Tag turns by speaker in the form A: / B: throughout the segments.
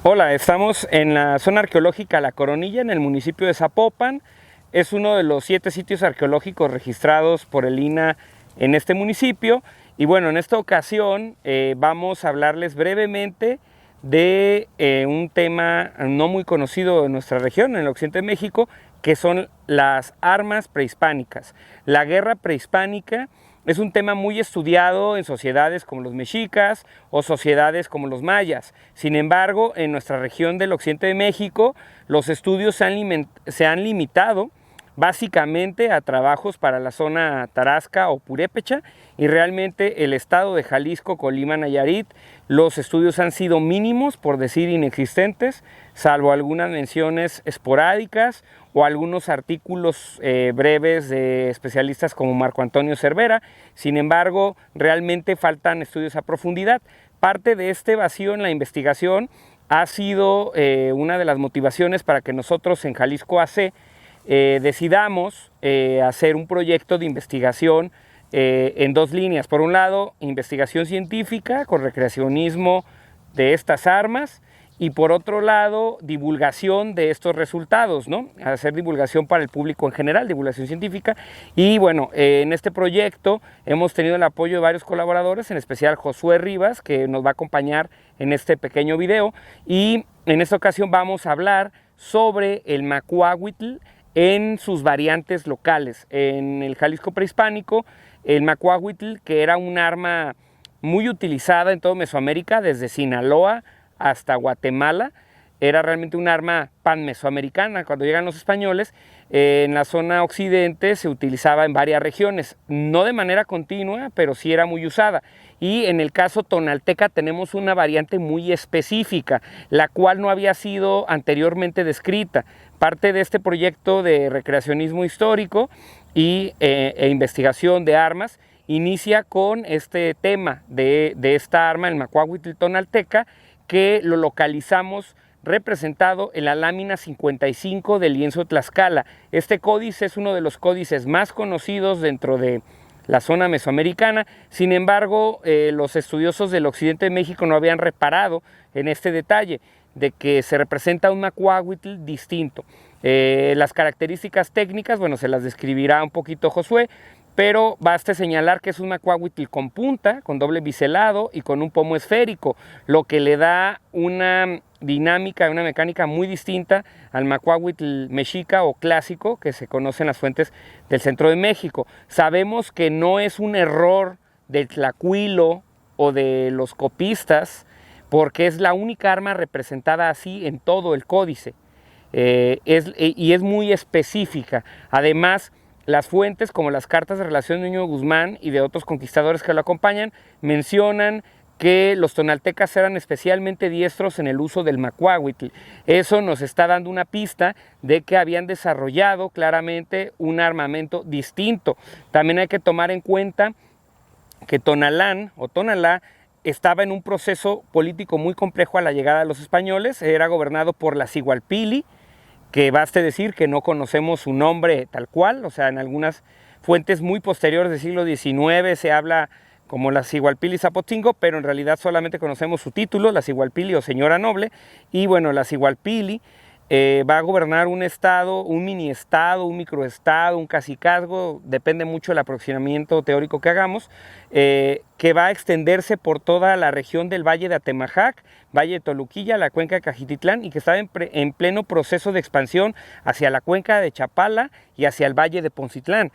A: Hola, estamos en la zona arqueológica La Coronilla, en el municipio de Zapopan. Es uno de los 7 sitios arqueológicos registrados por el INAH en este municipio. Y bueno, en esta ocasión vamos a hablarles brevemente de un tema no muy conocido en nuestra región, en el occidente de México, que son las armas prehispánicas. La guerra prehispánica es un tema muy estudiado en sociedades como los mexicas o sociedades como los mayas. Sin embargo, en nuestra región del occidente de México, los estudios se han limitado básicamente a trabajos para la zona tarasca o purépecha, y realmente el estado de Jalisco, Colima, Nayarit, los estudios han sido mínimos, por decir inexistentes, salvo algunas menciones esporádicas o algunos artículos breves de especialistas como Marco Antonio Cervera. Sin embargo, realmente faltan estudios a profundidad. Parte de este vacío en la investigación ha sido una de las motivaciones para que nosotros en Jalisco AC decidamos hacer un proyecto de investigación en 2 líneas. Por un lado, investigación científica con recreacionismo de estas armas, y por otro lado, divulgación de estos resultados, ¿no? Hacer divulgación para el público en general, divulgación científica. Y bueno, en este proyecto hemos tenido el apoyo de varios colaboradores, en especial Josué Rivas, que nos va a acompañar en este pequeño video. Y en esta ocasión vamos a hablar sobre el macuahuitl en sus variantes locales. En el Jalisco prehispánico, el macuahuitl, que era un arma muy utilizada en todo Mesoamérica, desde Sinaloa hasta Guatemala, era realmente un arma pan-mesoamericana. Cuando llegan los españoles, en la zona occidente se utilizaba en varias regiones, no de manera continua, pero sí era muy usada. Y en el caso tonalteca tenemos una variante muy específica, la cual no había sido anteriormente descrita. Parte de este proyecto de recreacionismo histórico e investigación de armas inicia con este tema de esta arma, el macuahuitl tonalteca, que lo localizamos representado en la lámina 55 del lienzo de Tlaxcala. Este códice es uno de los códices más conocidos dentro de la zona mesoamericana. Sin embargo, los estudiosos del occidente de México no habían reparado en este detalle de que se representa un macuahuitl distinto. Las características técnicas, bueno, se las describirá un poquito Josué, pero basta señalar que es un macuahuitl con punta, con doble biselado y con un pomo esférico, lo que le da una dinámica, una mecánica muy distinta al macuahuitl mexica o clásico que se conoce en las fuentes del centro de México. Sabemos que no es un error del tlacuilo o de los copistas, porque es la única arma representada así en todo el códice, y es muy específica. Además, las fuentes, como las cartas de relación de Ñuño Guzmán y de otros conquistadores que lo acompañan, mencionan que los tonaltecas eran especialmente diestros en el uso del macuahuitl. Eso nos está dando una pista de que habían desarrollado claramente un armamento distinto. También hay que tomar en cuenta que Tonalán o Tonalá estaba en un proceso político muy complejo a la llegada de los españoles. Era gobernado por la Cigualpili, que baste decir que no conocemos su nombre tal cual. O sea, en algunas fuentes muy posteriores del siglo XIX se habla como la Cigualpili Zapotzingo, pero en realidad solamente conocemos su título, la Cigualpili o señora noble. Y bueno, la Cigualpili va a gobernar un estado, un mini estado, un microestado, un cacicazgo, depende mucho del aproximamiento teórico que hagamos, que va a extenderse por toda la región del Valle de Atemajac, Valle de Toluquilla, la cuenca de Cajititlán, y que estaba en pleno proceso de expansión hacia la cuenca de Chapala y hacia el Valle de Poncitlán,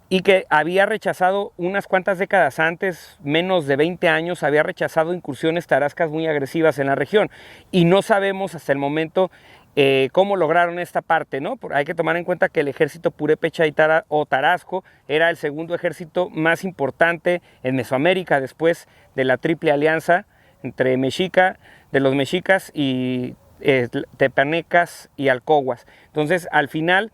A: y que había rechazado unas cuantas décadas antes, menos de 20 años, había rechazado incursiones tarascas muy agresivas en la región, y no sabemos hasta el momento cómo lograron esta parte, ¿no? Hay que tomar en cuenta que el ejército purépecha o tarasco era el segundo ejército más importante en Mesoamérica después de la triple alianza entre de los mexicas y tepanecas y alcohuas. Entonces, al final,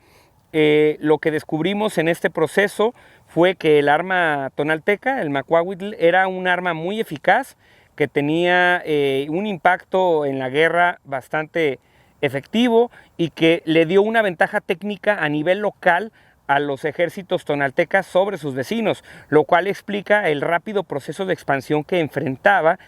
A: lo que descubrimos en este proceso fue que el arma tonalteca, el macuahuitl, era un arma muy eficaz, que tenía un impacto en la guerra bastante efectivo y que le dio una ventaja técnica a nivel local a los ejércitos tonaltecas sobre sus vecinos, lo cual explica el rápido proceso de expansión que enfrentaba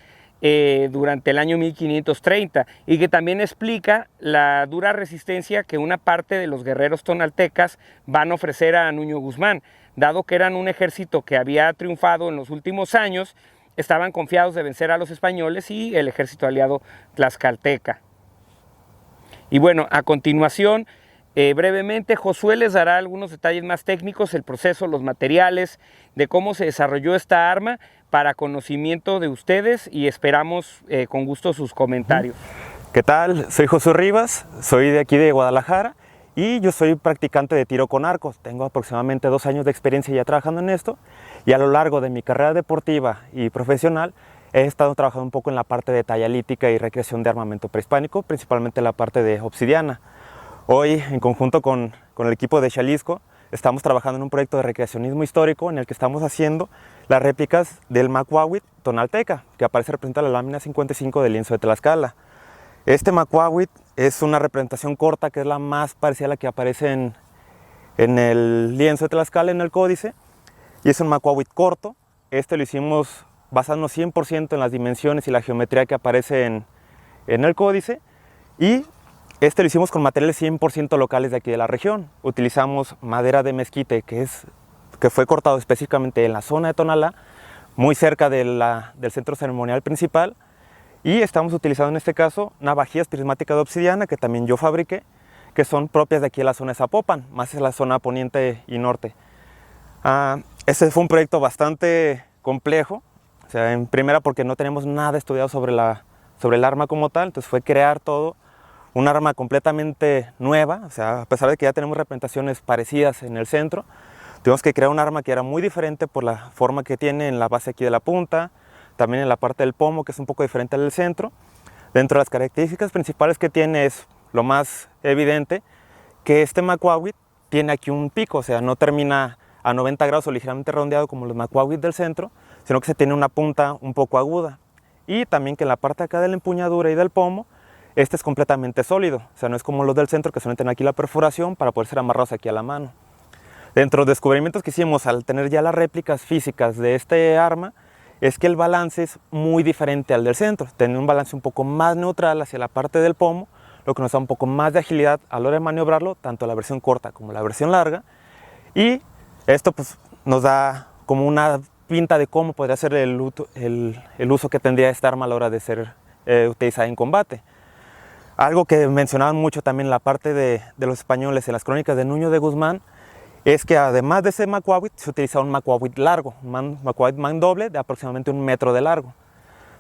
A: durante el año 1530 y que también explica la dura resistencia que una parte de los guerreros tonaltecas van a ofrecer a Nuño Guzmán, dado que eran un ejército que había triunfado en los últimos años, estaban confiados de vencer a los españoles y el ejército aliado tlaxcalteca. Y bueno, a continuación, brevemente, Josué les dará algunos detalles más técnicos, el proceso, los materiales, de cómo se desarrolló esta arma para conocimiento de ustedes y esperamos con gusto sus comentarios.
B: ¿Qué tal? Soy Josué Rivas, soy de aquí de Guadalajara y yo soy practicante de tiro con arcos. Tengo aproximadamente 2 años de experiencia ya trabajando en esto y a lo largo de mi carrera deportiva y profesional he estado trabajando un poco en la parte de talla lítica y recreación de armamento prehispánico, principalmente la parte de obsidiana. Hoy, en conjunto con el equipo de Xalisco, estamos trabajando en un proyecto de recreacionismo histórico en el que estamos haciendo las réplicas del macuahuitl tonalteca, que aparece representada en la lámina 55 del lienzo de Tlaxcala. Este macuahuitl es una representación corta que es la más parecida a la que aparece en el lienzo de Tlaxcala, en el códice, y es un macuahuitl corto. Este lo hicimos basándonos 100% en las dimensiones y la geometría que aparece en el códice, y este lo hicimos con materiales 100% locales de aquí de la región. Utilizamos madera de mezquite que fue cortado específicamente en la zona de Tonalá, muy cerca del centro ceremonial principal, y estamos utilizando en este caso navajías prismáticas de obsidiana que también yo fabriqué, que son propias de aquí de la zona de Zapopan, más en la zona poniente y norte. Este fue un proyecto bastante complejo, o sea, en primera porque no tenemos nada estudiado sobre el arma como tal, entonces fue crear todo, un arma completamente nueva, o sea, a pesar de que ya tenemos representaciones parecidas en el centro, tuvimos que crear un arma que era muy diferente por la forma que tiene en la base aquí de la punta, también en la parte del pomo, que es un poco diferente al del centro. Dentro de las características principales que tiene es lo más evidente, que este macuahuitl tiene aquí un pico, o sea, no termina a 90 grados o ligeramente redondeado como los macuahuitl del centro, sino que se tiene una punta un poco aguda. Y también que en la parte acá de la empuñadura y del pomo, este es completamente sólido, o sea, no es como los del centro que suelen tener aquí la perforación para poder ser amarrados aquí a la mano. Dentro de los descubrimientos que hicimos al tener ya las réplicas físicas de este arma, es que el balance es muy diferente al del centro. Tiene un balance un poco más neutral hacia la parte del pomo, lo que nos da un poco más de agilidad a la hora de maniobrarlo, tanto la versión corta como la versión larga. Y esto pues, nos da como una pinta de cómo podría ser el uso que tendría esta arma a la hora de ser utilizada en combate. Algo que mencionaban mucho también en la parte de los españoles en las crónicas de Nuño de Guzmán es que además de ese macuahuitl se utiliza un macuahuitl largo, un macuahuitl mandoble de aproximadamente 1 metro de largo.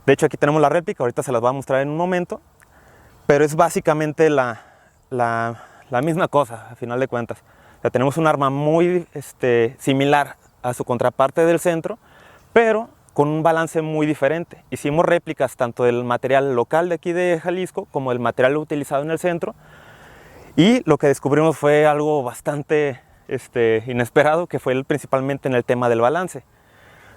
B: De hecho aquí tenemos la réplica, ahorita se las voy a mostrar en un momento, pero es básicamente la misma cosa a final de cuentas. O sea, tenemos un arma muy similar a su contraparte del centro, pero con un balance muy diferente. Hicimos réplicas tanto del material local de aquí de Jalisco como del material utilizado en el centro, y lo que descubrimos fue algo bastante inesperado, que fue principalmente en el tema del balance.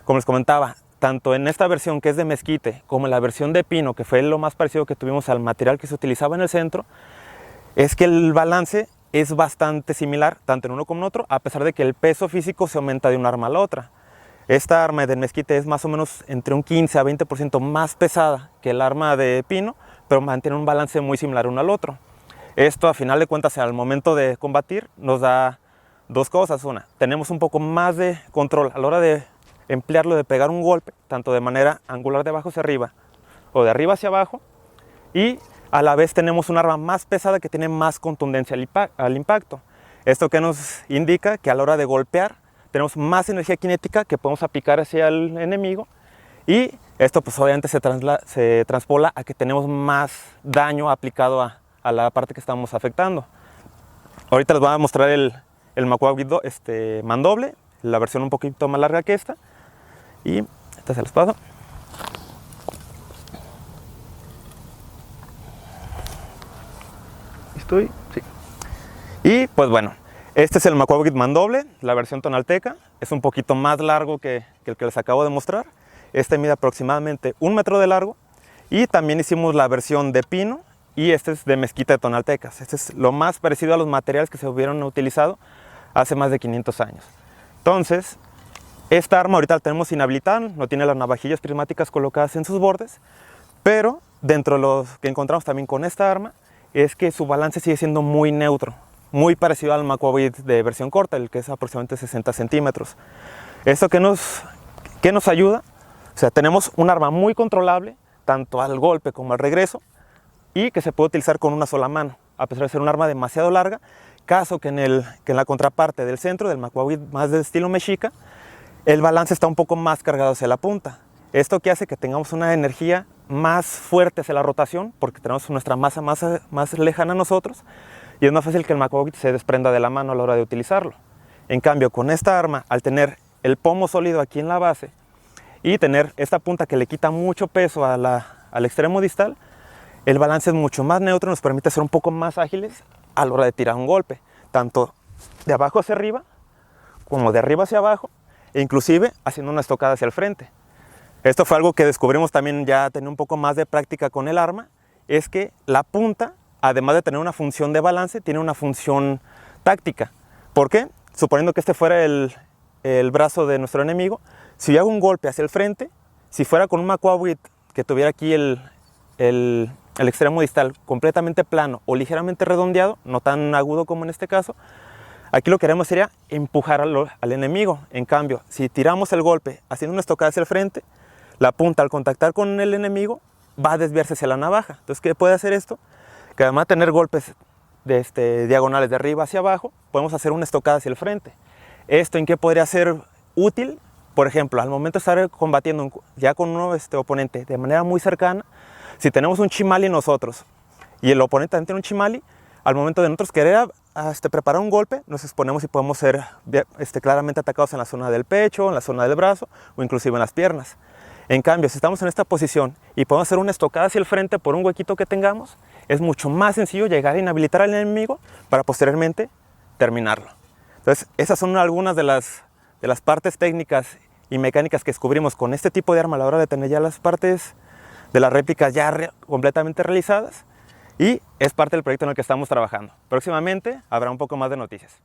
B: Como les comentaba, tanto en esta versión que es de mezquite como en la versión de pino, que fue lo más parecido que tuvimos al material que se utilizaba en el centro, es que el balance es bastante similar tanto en uno como en otro, a pesar de que el peso físico se aumenta de un arma a la otra. Esta arma de mezquite es más o menos entre un 15 a 20% más pesada que el arma de pino, pero mantiene un balance muy similar uno al otro. Esto, a final de cuentas, al momento de combatir, nos da dos cosas. Una, tenemos un poco más de control a la hora de emplearlo, de pegar un golpe, tanto de manera angular de abajo hacia arriba o de arriba hacia abajo, y a la vez tenemos un arma más pesada que tiene más contundencia al impacto. Esto que nos indica que a la hora de golpear tenemos más energía cinética que podemos aplicar hacia el enemigo, y esto pues obviamente se transpola a que tenemos más daño aplicado a la parte que estamos afectando. Ahorita les voy a mostrar el macuahuitl mandoble, la versión un poquito más larga que esta, y esta se las paso. Sí. Y pues bueno, este es el macuahuitl mandoble, la versión tonalteca. Es un poquito más largo que el que les acabo de mostrar. Este mide aproximadamente 1 metro de largo. Y también hicimos la versión de pino, y este es de mezquite de tonaltecas. Este es lo más parecido a los materiales que se hubieran utilizado hace más de 500 años. Entonces, esta arma ahorita la tenemos inhabilitada, no tiene las navajillas prismáticas colocadas en sus bordes, Pero dentro de lo que encontramos también con esta arma es que su balance sigue siendo muy neutro, muy parecido al Maquahuit de versión corta, el que es aproximadamente 60 centímetros. ¿Esto qué nos ayuda? O sea, tenemos un arma muy controlable, tanto al golpe como al regreso, y que se puede utilizar con una sola mano, a pesar de ser un arma demasiado larga, caso que en la contraparte del centro, del Maquahuit más de estilo mexica, el balance está un poco más cargado hacia la punta. Esto que hace que tengamos una energía más fuerte hacia la rotación, porque tenemos nuestra masa más lejana a nosotros, y es más fácil que el Maquahuit se desprenda de la mano a la hora de utilizarlo. En cambio, con esta arma, al tener el pomo sólido aquí en la base y tener esta punta que le quita mucho peso al extremo distal, el balance es mucho más neutro y nos permite ser un poco más ágiles a la hora de tirar un golpe, tanto de abajo hacia arriba como de arriba hacia abajo, e inclusive haciendo una estocada hacia el frente. Esto fue algo que descubrimos también ya teniendo un poco más de práctica con el arma, es que la punta, además de tener una función de balance, tiene una función táctica. ¿Por qué? Suponiendo que este fuera el brazo de nuestro enemigo, si yo hago un golpe hacia el frente, si fuera con un Maquahuit que tuviera aquí el extremo distal completamente plano o ligeramente redondeado, no tan agudo como en este caso, aquí lo que haremos sería empujar al enemigo. En cambio, si tiramos el golpe haciendo una estocada hacia el frente, la punta al contactar con el enemigo va a desviarse hacia la navaja. Entonces, ¿qué puede hacer esto? Que además de tener golpes diagonales de arriba hacia abajo, podemos hacer una estocada hacia el frente. ¿Esto en qué podría ser útil? Por ejemplo, al momento de estar combatiendo ya con un oponente de manera muy cercana, si tenemos un chimali nosotros y el oponente también tiene un chimali, al momento de nosotros querer preparar un golpe, nos exponemos y podemos ser claramente atacados en la zona del pecho, en la zona del brazo o inclusive en las piernas. En cambio, si estamos en esta posición y podemos hacer una estocada hacia el frente por un huequito que tengamos, es mucho más sencillo llegar a inhabilitar al enemigo para posteriormente terminarlo. Entonces, esas son algunas de las partes técnicas y mecánicas que descubrimos con este tipo de arma a la hora de tener ya las partes de las réplicas ya completamente realizadas, y es parte del proyecto en el que estamos trabajando. Próximamente habrá un poco más de noticias.